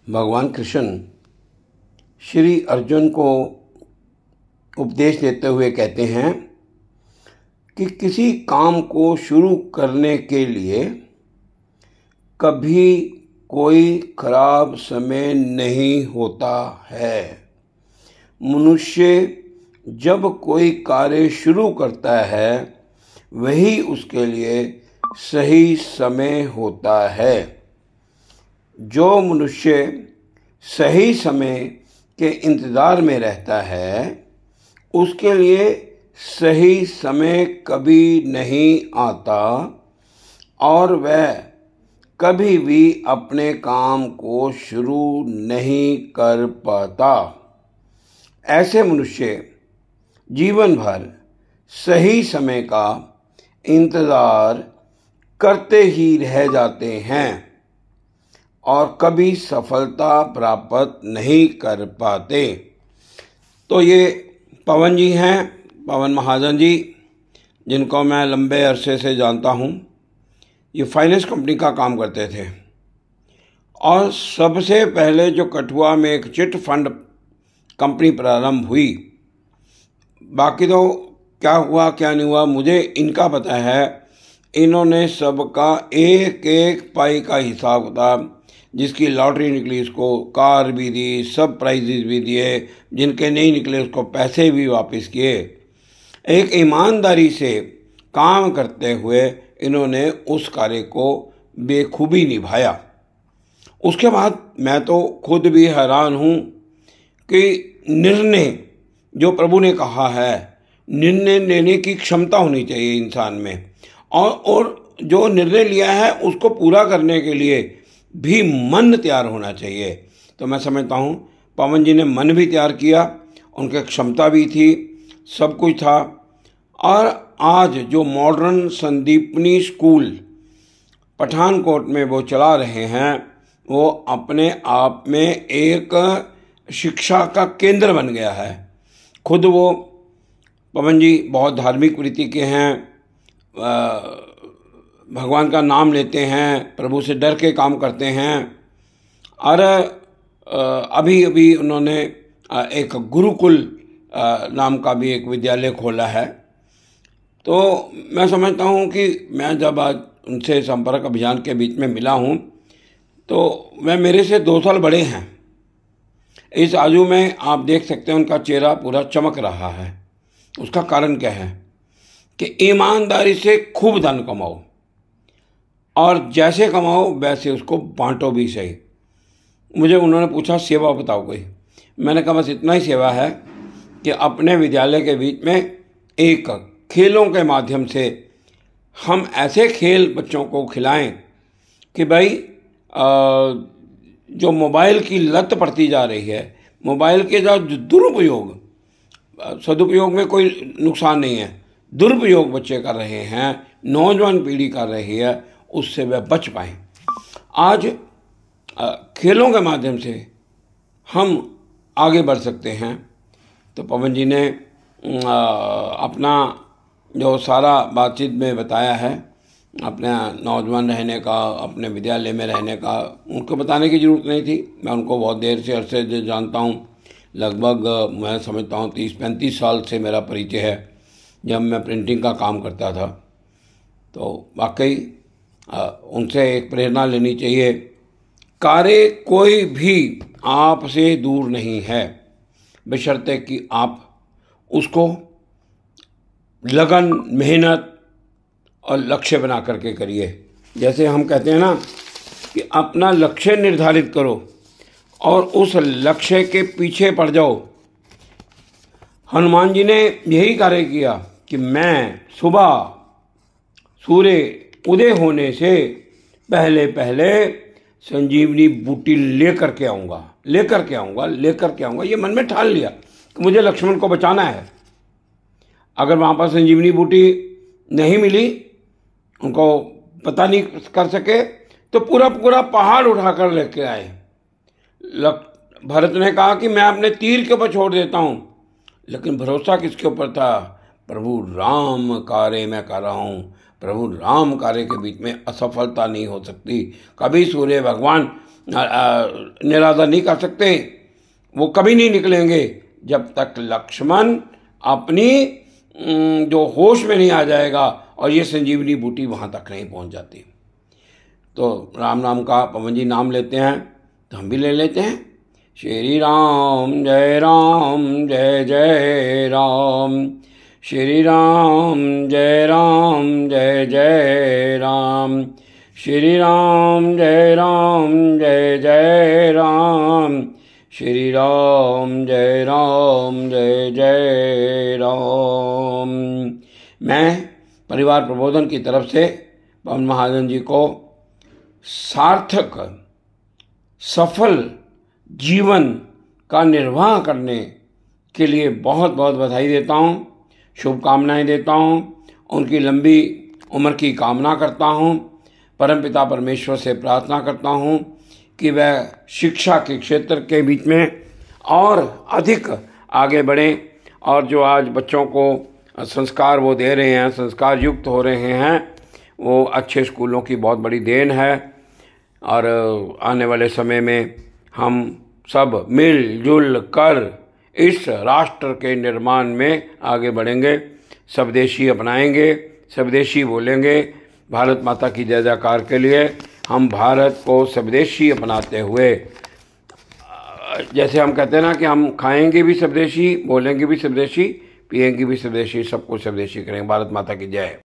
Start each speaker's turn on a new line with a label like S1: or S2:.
S1: भगवान कृष्ण श्री अर्जुन को उपदेश देते हुए कहते हैं कि किसी काम को शुरू करने के लिए कभी कोई खराब समय नहीं होता है। मनुष्य जब कोई कार्य शुरू करता है वही उसके लिए सही समय होता है। जो मनुष्य सही समय के इंतज़ार में रहता है उसके लिए सही समय कभी नहीं आता और वह कभी भी अपने काम को शुरू नहीं कर पाता। ऐसे मनुष्य जीवन भर सही समय का इंतज़ार करते ही रह जाते हैं और कभी सफलता प्राप्त नहीं कर पाते। तो ये पवन जी हैं, पवन महाजन जी, जिनको मैं लंबे अरसे से जानता हूँ। ये फाइनेंस कंपनी का काम करते थे और सबसे पहले जो कठुआ में एक चिट फंड कंपनी प्रारंभ हुई, बाकी तो क्या हुआ क्या नहीं हुआ मुझे इनका पता है। इन्होंने सबका एक एक पाई का हिसाब किताब, जिसकी लॉटरी निकली उसको कार भी दी, सब प्राइजेस भी दिए, जिनके नहीं निकले उसको पैसे भी वापस किए। एक ईमानदारी से काम करते हुए इन्होंने उस कार्य को बेखूबी निभाया। उसके बाद मैं तो खुद भी हैरान हूँ कि निर्णय जो प्रभु ने कहा है, निर्णय लेने की क्षमता होनी चाहिए इंसान में, और जो निर्णय लिया है उसको पूरा करने के लिए भी मन तैयार होना चाहिए। तो मैं समझता हूँ पवन जी ने मन भी तैयार किया, उनके क्षमता भी थी, सब कुछ था। और आज जो मॉडर्न संदीपनी स्कूल पठानकोट में वो चला रहे हैं, वो अपने आप में एक शिक्षा का केंद्र बन गया है। खुद वो पवन जी बहुत धार्मिक वृत्ति के हैं, भगवान का नाम लेते हैं, प्रभु से डर के काम करते हैं। और अभी अभी उन्होंने एक गुरुकुल नाम का भी एक विद्यालय खोला है। तो मैं समझता हूँ कि मैं जब आज उनसे संपर्क अभियान के बीच में मिला हूँ तो वह मेरे से 2 साल बड़े हैं। इस आयु में आप देख सकते हैं उनका चेहरा पूरा चमक रहा है। उसका कारण क्या है कि ईमानदारी से खूब धन कमाओ और जैसे कमाओ वैसे उसको बांटो भी सही। मुझे उन्होंने पूछा सेवा बताओ कोई, मैंने कहा बस इतना ही सेवा है कि अपने विद्यालय के बीच में एक खेलों के माध्यम से हम ऐसे खेल बच्चों को खिलाएं कि भाई जो मोबाइल की लत पड़ती जा रही है, मोबाइल के जो दुरुपयोग, सदुपयोग में कोई नुकसान नहीं है, दुरुपयोग बच्चे कर रहे हैं, नौजवान पीढ़ी कर रही है, उससे वह बच पाएँ। आज खेलों के माध्यम से हम आगे बढ़ सकते हैं। तो पवन जी ने अपना जो सारा बातचीत में बताया है, अपने नौजवान रहने का, अपने विद्यालय में रहने का, उनको बताने की ज़रूरत नहीं थी। मैं उनको बहुत देर से अरसे से जानता हूँ, लगभग मैं समझता हूँ 30-35 साल से मेरा परिचय है, जब मैं प्रिंटिंग का काम करता था। तो वाकई उनसे एक प्रेरणा लेनी चाहिए। कार्य कोई भी आपसे दूर नहीं है, बशर्ते कि आप उसको लगन, मेहनत और लक्ष्य बना करके करिए। जैसे हम कहते हैं ना कि अपना लक्ष्य निर्धारित करो और उस लक्ष्य के पीछे पड़ जाओ। हनुमान जी ने यही कार्य किया कि मैं सुबह सूर्य उदय होने से पहले पहले संजीवनी बूटी लेकर के आऊँगा। ये मन में ठान लिया कि मुझे लक्ष्मण को बचाना है। अगर वहाँ पर संजीवनी बूटी नहीं मिली, उनको पता नहीं कर सके, तो पूरा पूरा पहाड़ उठाकर लेके आए। भरत ने कहा कि मैं अपने तीर के ऊपर छोड़ देता हूँ, लेकिन भरोसा किसके ऊपर था? प्रभु राम कार्य मैं कर रहा हूँ। प्रभु राम कार्य के बीच में असफलता नहीं हो सकती। कभी सूर्य भगवान निरादर नहीं कर सकते, वो कभी नहीं निकलेंगे जब तक लक्ष्मण अपनी जो होश में नहीं आ जाएगा और ये संजीवनी बूटी वहाँ तक नहीं पहुँच जाती। तो राम नाम का पवन जी नाम लेते हैं तो हम भी ले लेते हैं। श्री राम जय राम, श्री राम जय जय राम, श्री राम जय जय राम, श्री राम जय जय राम। मैं परिवार प्रबोधन की तरफ से पवन महाजन जी को सार्थक सफल जीवन का निर्वाह करने के लिए बहुत बहुत बधाई देता हूँ, शुभकामनाएं देता हूँ। उनकी लंबी उम्र की कामना करता हूँ। परमपिता परमेश्वर से प्रार्थना करता हूँ कि वह शिक्षा के क्षेत्र के बीच में और अधिक आगे बढ़ें और जो आज बच्चों को संस्कार वो दे रहे हैं, संस्कार युक्त हो रहे हैं, वो अच्छे स्कूलों की बहुत बड़ी देन है। और आने वाले समय में हम सब मिलजुल कर इस राष्ट्र के निर्माण में आगे बढ़ेंगे, स्वदेशी अपनाएंगे, स्वदेशी बोलेंगे। भारत माता की जय जयकार के लिए हम भारत को स्वदेशी अपनाते हुए, जैसे हम कहते हैं ना कि हम खाएंगे भी स्वदेशी, बोलेंगे भी स्वदेशी, पिएंगे भी स्वदेशी, सबको स्वदेशी करेंगे। भारत माता की जय।